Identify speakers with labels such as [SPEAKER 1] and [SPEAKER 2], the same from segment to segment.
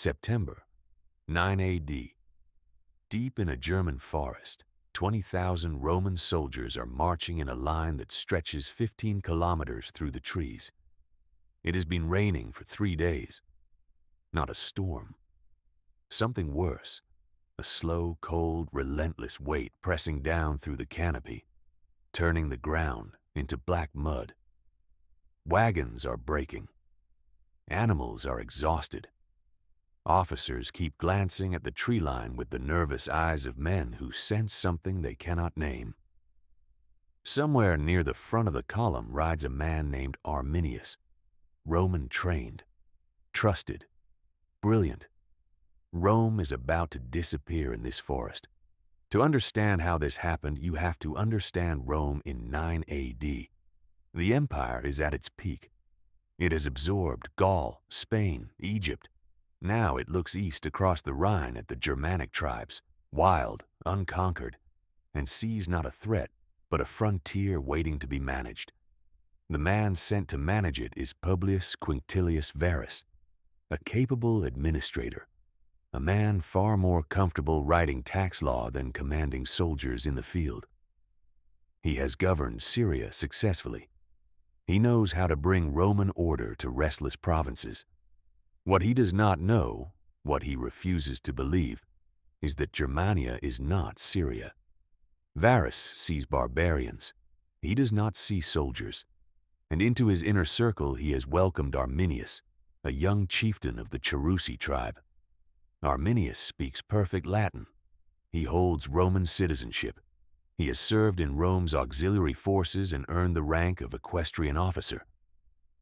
[SPEAKER 1] September, 9 AD. Deep in a German forest, 20,000 Roman soldiers are marching in a line that stretches 15 kilometers through the trees. It has been raining for 3 days. Not a storm. Something worse. A slow, cold, relentless weight pressing down through the canopy, turning the ground into black mud. Wagons are breaking. Animals are exhausted. Officers keep glancing at the tree line with the nervous eyes of men who sense something they cannot name. Somewhere near the front of the column rides a man named Arminius, Roman trained, trusted, brilliant. Rome is about to disappear in this forest. To understand how this happened, you have to understand Rome in 9 AD. The empire is at its peak. It has absorbed Gaul, Spain, Egypt. Now it looks east across the Rhine at the Germanic tribes, wild, unconquered, and sees not a threat, but a frontier waiting to be managed. The man sent to manage it is Publius Quinctilius Varus, a capable administrator, a man far more comfortable writing tax law than commanding soldiers in the field. He has governed Syria successfully. He knows how to bring Roman order to restless provinces. What he does not know, what he refuses to believe, is that Germania is not Syria. Varus sees barbarians. He does not see soldiers. And into his inner circle he has welcomed Arminius, a young chieftain of the Cherusci tribe. Arminius speaks perfect Latin. He holds Roman citizenship. He has served in Rome's auxiliary forces and earned the rank of equestrian officer.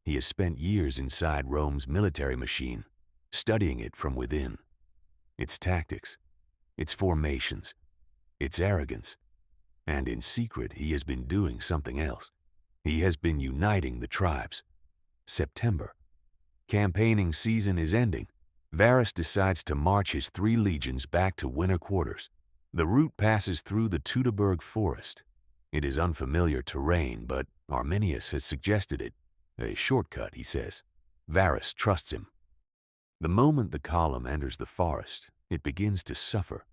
[SPEAKER 1] He has spent years inside Rome's military machine, studying it from within. Its tactics, its formations, its arrogance. And in secret, he has been doing something else. He has been uniting the tribes. September. Campaigning season is ending. Varus decides to march his 3 legions back to winter quarters. The route passes through the Teutoburg forest. It is unfamiliar terrain, but Arminius has suggested it. A shortcut, he says. Varus trusts him. The moment the column enters the forest, it begins to suffer.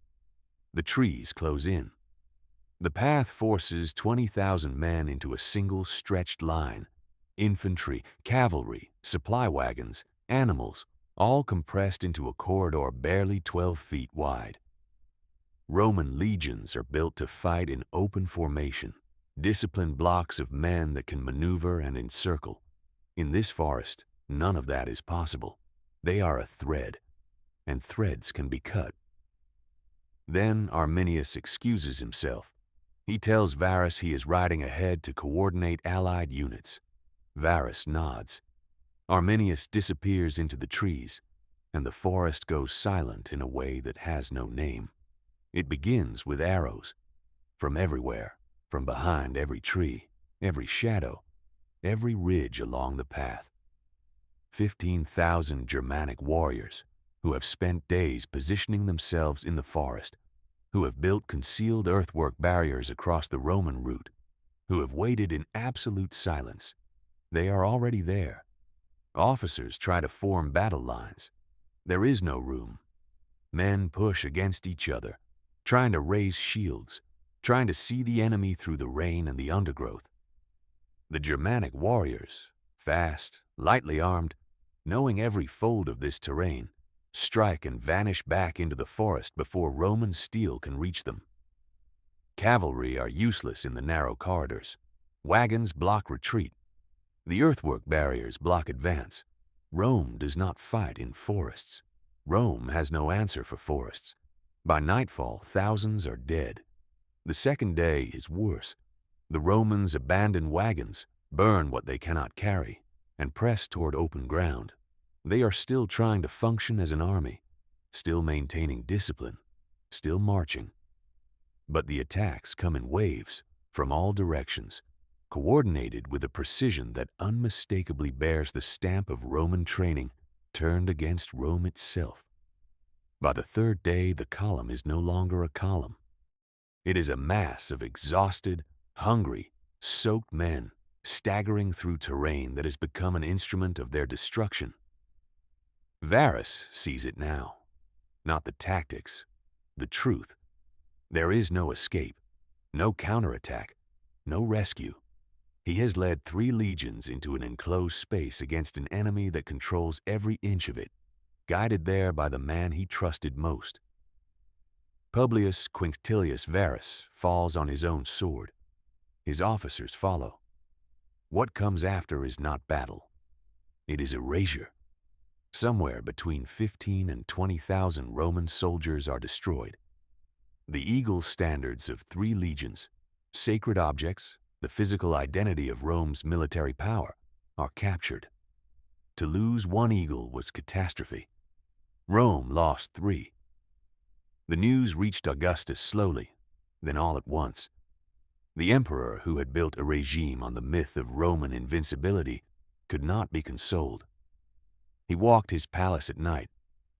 [SPEAKER 1] The trees close in. The path forces 20,000 men into a single stretched line. Infantry, cavalry, supply wagons, animals, all compressed into a corridor barely 12 feet wide. Roman legions are built to fight in open formation, disciplined blocks of men that can maneuver and encircle. In this forest, none of that is possible. They are a thread, and threads can be cut. Then Arminius excuses himself. He tells Varus he is riding ahead to coordinate allied units. Varus nods. Arminius disappears into the trees, and the forest goes silent in a way that has no name. It begins with arrows. From everywhere, from behind every tree, every shadow, every ridge along the path. 15,000 Germanic warriors who have spent days positioning themselves in the forest, who have built concealed earthwork barriers across the Roman route, who have waited in absolute silence. They are already there. Officers try to form battle lines. There is no room. Men push against each other, trying to raise shields, trying to see the enemy through the rain and the undergrowth. The Germanic warriors, fast, lightly armed, knowing every fold of this terrain, strike and vanish back into the forest before Roman steel can reach them. Cavalry are useless in the narrow corridors. Wagons block retreat. The earthwork barriers block advance. Rome does not fight in forests. Rome has no answer for forests. By nightfall, thousands are dead. The second day is worse. The Romans abandon wagons, burn what they cannot carry, and press toward open ground. They are still trying to function as an army, still maintaining discipline, still marching. But the attacks come in waves from all directions, coordinated with a precision that unmistakably bears the stamp of Roman training turned against Rome itself. By the third day, the column is no longer a column. It is a mass of exhausted, hungry, soaked men staggering through terrain that has become an instrument of their destruction. Varus sees it now. Not the tactics, the truth. There is no escape, no counterattack, no rescue. He has led 3 legions into an enclosed space against an enemy that controls every inch of it, guided there by the man he trusted most. Publius Quinctilius Varus falls on his own sword. His officers follow. What comes after is not battle. It is erasure. Somewhere between 15 and 20,000 Roman soldiers are destroyed. The eagle standards of 3 legions, sacred objects, the physical identity of Rome's military power, are captured. To lose 1 eagle was catastrophe. Rome lost 3. The news reached Augustus slowly, then all at once. The emperor, who had built a regime on the myth of Roman invincibility, could not be consoled. He walked his palace at night,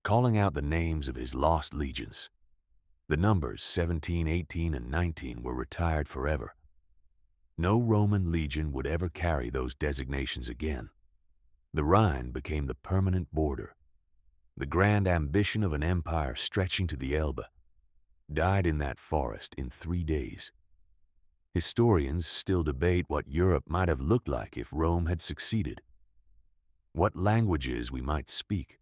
[SPEAKER 1] calling out the names of his lost legions. The numbers 17, 18, and 19 were retired forever. No Roman legion would ever carry those designations again. The Rhine became the permanent border. The grand ambition of an empire stretching to the Elbe died in that forest in 3 days. Historians still debate what Europe might have looked like if Rome had succeeded. What languages we might speak.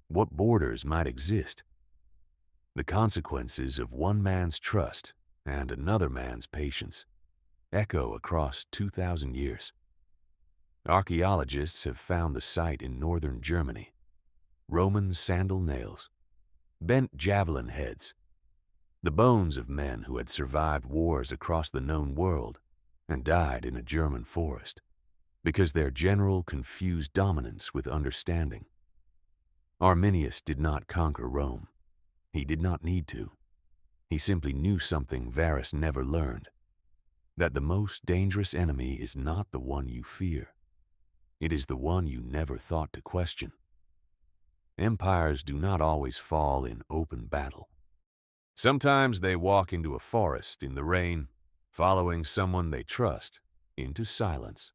[SPEAKER 1] What borders might exist. The consequences of one man's trust and another man's patience echo across 2,000 years. Archaeologists have found the site in northern Germany. Roman sandal nails, bent javelin heads, the bones of men who had survived wars across the known world and died in a German forest because their general confused dominance with understanding. Arminius did not conquer Rome. He did not need to. He simply knew something Varus never learned, that the most dangerous enemy is not the one you fear. It is the one you never thought to question. Empires do not always fall in open battle. Sometimes they walk into a forest in the rain, following someone they trust into silence.